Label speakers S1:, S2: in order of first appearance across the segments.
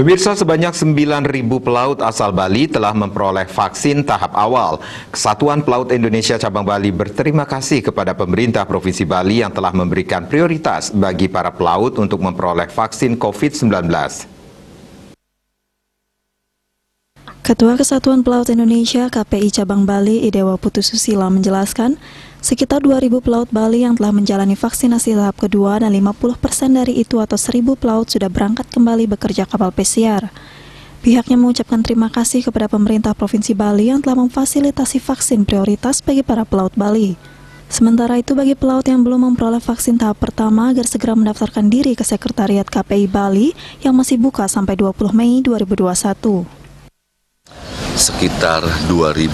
S1: Pemirsa, sebanyak 9.000 pelaut asal Bali telah memperoleh vaksin tahap awal. Kesatuan Pelaut Indonesia Cabang Bali berterima kasih kepada pemerintah Provinsi Bali yang telah memberikan prioritas bagi para pelaut untuk memperoleh vaksin COVID-19.
S2: Ketua Kesatuan Pelaut Indonesia KPI Cabang Bali Idewa Putususila menjelaskan, sekitar 2.000 pelaut Bali yang telah menjalani vaksinasi tahap kedua dan 50% dari itu atau 1.000 pelaut sudah berangkat kembali bekerja kapal pesiar. Pihaknya mengucapkan terima kasih kepada pemerintah Provinsi Bali yang telah memfasilitasi vaksin prioritas bagi para pelaut Bali. Sementara itu, bagi pelaut yang belum memperoleh vaksin tahap pertama agar segera mendaftarkan diri ke Sekretariat KPI Bali yang masih buka sampai 20 Mei 2021.
S3: Sekitar 2.000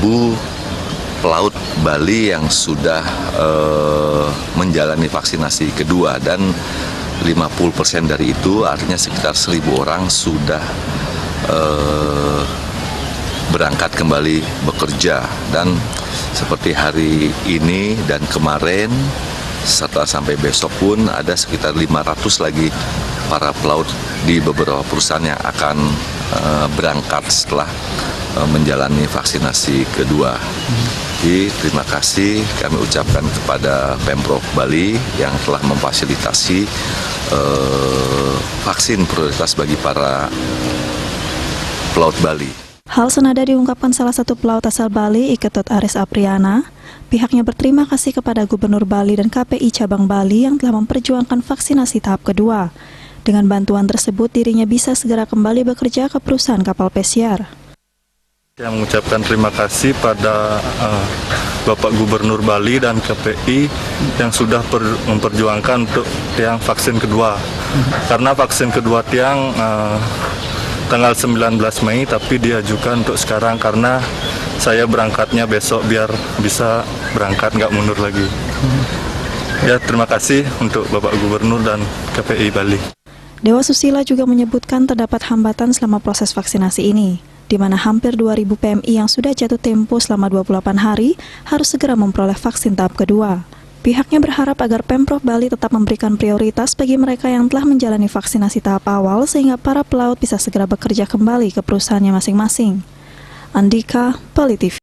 S3: pelaut Bali yang sudah menjalani vaksinasi kedua dan 50% dari itu artinya sekitar 1.000 orang sudah berangkat kembali bekerja, dan seperti hari ini dan kemarin serta sampai besok pun ada sekitar 500 lagi para pelaut di beberapa perusahaan yang akan berangkat setelah menjalani vaksinasi kedua. Jadi terima kasih kami ucapkan kepada Pemprov Bali yang telah memfasilitasi vaksin prioritas bagi para pelaut Bali.
S2: Hal senada diungkapkan salah satu pelaut asal Bali, Iketot Aris Apriana. Pihaknya berterima kasih kepada Gubernur Bali dan KPI Cabang Bali yang telah memperjuangkan vaksinasi tahap kedua. Dengan bantuan tersebut, dirinya bisa segera kembali bekerja ke perusahaan kapal pesiar.
S4: Saya mengucapkan terima kasih pada Bapak Gubernur Bali dan KPI yang sudah memperjuangkan untuk tiang vaksin kedua. Karena vaksin kedua tiang tanggal 19 Mei, tapi diajukan untuk sekarang karena saya berangkatnya besok biar bisa berangkat, nggak mundur lagi. Ya, terima kasih untuk Bapak Gubernur dan KPI Bali.
S2: Dewa Susila juga menyebutkan terdapat hambatan selama proses vaksinasi ini, di mana hampir 2.000 PMI yang sudah jatuh tempo selama 28 hari harus segera memperoleh vaksin tahap kedua. Pihaknya berharap agar Pemprov Bali tetap memberikan prioritas bagi mereka yang telah menjalani vaksinasi tahap awal sehingga para pelaut bisa segera bekerja kembali ke perusahaannya masing-masing. Andika, Bali TV.